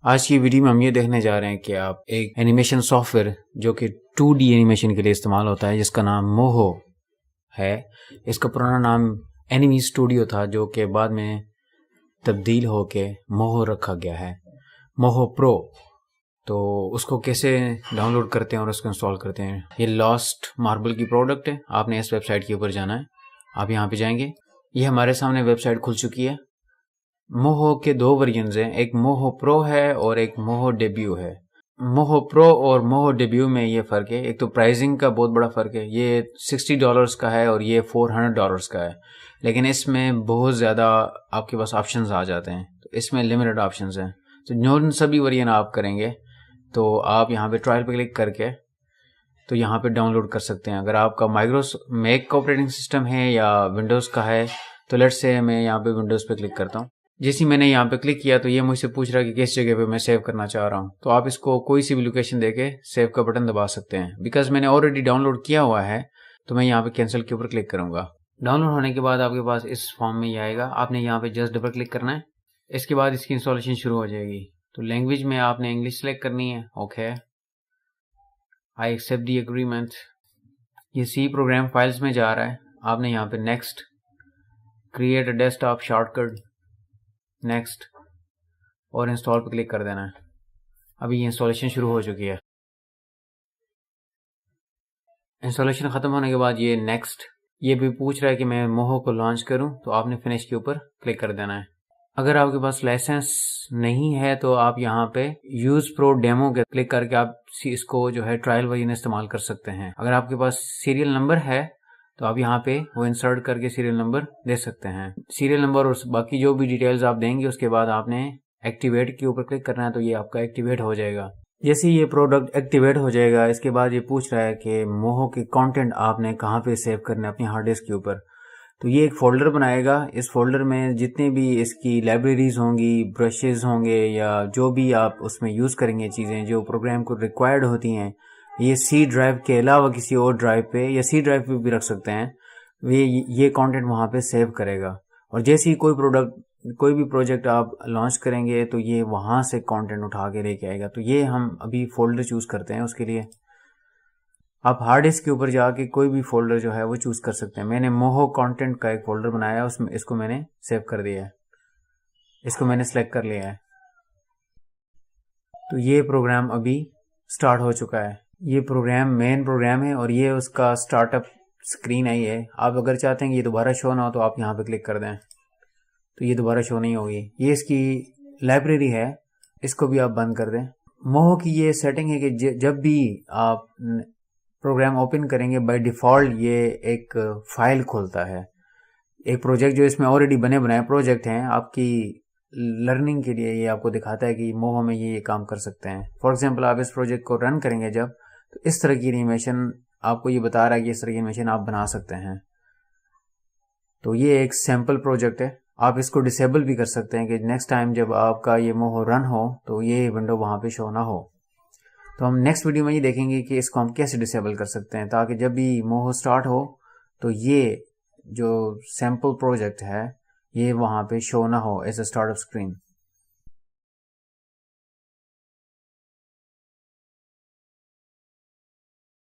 آج کی ویڈیو میں ہم یہ دیکھنے جا رہے ہیں کہ آپ ایک اینیمیشن سافٹ ویئر جو کہ 2D اینیمیشن کے لیے استعمال ہوتا ہے، جس کا نام موہو ہے. اس کا پرانا نام اینیمی اسٹوڈیو تھا، جو کہ بعد میں تبدیل ہو کے موہو رکھا گیا ہے، موہو پرو. تو اس کو کیسے ڈاؤن لوڈ کرتے ہیں اور اس کو انسٹال کرتے ہیں، یہ لاسٹ ماربل کی پروڈکٹ ہے. آپ نے اس ویب سائٹ کے اوپر جانا ہے، آپ یہاں پہ جائیں گے. یہ ہمارے سامنے ویب سائٹ کھل چکی ہے. موہو کے 2 ورژنز ہیں، ایک موہو پرو ہے اور ایک موہو ڈیبیو ہے. موہو پرو اور موہو ڈیبیو میں یہ فرق ہے، ایک تو پرائزنگ کا بہت بڑا فرق ہے. یہ $60 کا ہے اور یہ $400 کا ہے، لیکن اس میں بہت زیادہ آپ کے پاس آپشنز آ جاتے ہیں. تو اس میں لمیٹڈ آپشنز ہیں. تو جو سبھی ورژن آپ کریں گے تو آپ یہاں پہ ٹرائل پہ کلک کر کے تو یہاں پہ ڈاؤن لوڈ کر سکتے ہیں. اگر آپ کا میک کا آپریٹنگ سسٹم ہے یا ونڈوز کا ہے تو لیٹس سے میں یہاں پہ ونڈوز پہ کلک کرتا ہوں. جیسے میں نے یہاں پہ کلک کیا تو یہ مجھ سے پوچھ رہا ہے کہ کس جگہ پہ میں سیو کرنا چاہ رہا ہوں. تو آپ اس کو کوئی سی بھی لوکیشن دے کے سیو کا بٹن دبا سکتے ہیں. بیکاز میں نے آلریڈی ڈاؤن لوڈ کیا ہوا ہے تو میں یہاں پہ کینسل کے اوپر کلک کروں گا. ڈاؤن لوڈ ہونے کے بعد آپ کے پاس اس فارم میں یہ آئے گا. آپ نے یہاں پہ جسٹ ڈبل کلک کرنا ہے. اس کے بعد اس کی انسٹالیشن شروع ہو جائے گی. تو لینگویج میں آپ نے انگلش سلیکٹ کرنی ہے. Okay, I accept the agreement. یہ سی پروگرام فائلز میں جا رہا ہے. آپ نے یہاں پہ next, create a desktop shortcut, next اور انسٹال پہ کلک کر دینا ہے. ابھی یہ انسٹالیشن شروع ہو چکی ہے. انسٹالیشن ختم ہونے کے بعد یہ نیکسٹ، یہ بھی پوچھ رہا ہے کہ میں موہو کو لانچ کروں تو آپ نے فنش کے اوپر کلک کر دینا ہے. اگر آپ کے پاس لائسنس نہیں ہے تو آپ یہاں پہ یوز پرو ڈیمو کے کلک کر کے آپ اس کو جو ہے ٹرائل ورژن استعمال کر سکتے ہیں. اگر آپ کے پاس سیریل نمبر ہے تو آپ یہاں پہ وہ انسرٹ کر کے سیریل نمبر دے سکتے ہیں. سیریل نمبر اور باقی جو بھی ڈیٹیلز آپ دیں گے اس کے بعد آپ نے ایکٹیویٹ کے اوپر کلک کرنا ہے تو یہ آپ کا ایکٹیویٹ ہو جائے گا. جیسے یہ پروڈکٹ ایکٹیویٹ ہو جائے گا اس کے بعد یہ پوچھ رہا ہے کہ موہو کے کانٹینٹ آپ نے کہاں پہ سیو کرنا ہے اپنی ہارڈ ڈسک کے اوپر. تو یہ ایک فولڈر بنائے گا. اس فولڈر میں جتنے بھی اس کی لائبریریز ہوں گی، برشز ہوں گے، یا جو بھی آپ اس میں یوز کریں گے چیزیں جو پروگرام کو ریکوائرڈ ہوتی ہیں، یہ سی ڈرائیو کے علاوہ کسی اور ڈرائیو پہ یا سی ڈرائیو پہ بھی رکھ سکتے ہیں. یہ کانٹینٹ وہاں پہ سیو کرے گا. اور جیسے ہی کوئی بھی پروجیکٹ آپ لانچ کریں گے تو یہ وہاں سے کانٹینٹ اٹھا کے لے کے آئے گا. تو یہ ہم ابھی فولڈر چوز کرتے ہیں. اس کے لیے آپ ہارڈ ڈسک کے اوپر جا کے کوئی بھی فولڈر جو ہے وہ چوز کر سکتے ہیں. میں نے موہو کانٹینٹ کا ایک فولڈر بنایا، اس کو میں نے سیو کر دیا ہے. اس کو میں نے سلیکٹ کر لیا ہے. تو یہ پروگرام ابھی سٹارٹ ہو چکا ہے. یہ پروگرام مین پروگرام ہے اور یہ اس کا سٹارٹ اپ اسکرین آئی ہے. آپ اگر چاہتے ہیں کہ یہ دوبارہ شو نہ ہو تو آپ یہاں پہ کلک کر دیں تو یہ دوبارہ شو نہیں ہوگی. یہ اس کی لائبریری ہے، اس کو بھی آپ بند کر دیں. موہو کی یہ سیٹنگ ہے کہ جب بھی آپ پروگرام اوپن کریں گے بائی ڈیفالٹ یہ ایک فائل کھولتا ہے. ایک پروجیکٹ جو اس میں آلریڈی بنے بنائے پروجیکٹ ہیں، آپ کی لرننگ کے لیے یہ آپ کو دکھاتا ہے کہ موہو میں یہ کام کر سکتے ہیں. فار ایگزامپل آپ اس پروجیکٹ کو رن کریں گے جب، تو اس طرح کی انیمیشن آپ کو یہ بتا رہا ہے کہ اس طرح کی انیمیشن آپ بنا سکتے ہیں. تو یہ ایک سیمپل پروجیکٹ ہے. آپ اس کو ڈسیبل بھی کر سکتے ہیں کہ نیکسٹ ٹائم جب آپ کا یہ موہو رن ہو تو یہ ونڈو وہاں پہ شو نہ ہو. تو ہم نیکسٹ ویڈیو میں یہ دیکھیں گے کہ اس کو ہم کیسے ڈسیبل کر سکتے ہیں تاکہ جب بھی موہو سٹارٹ ہو تو یہ جو سیمپل پروجیکٹ ہے یہ وہاں پہ شو نہ ہو as a start up screen.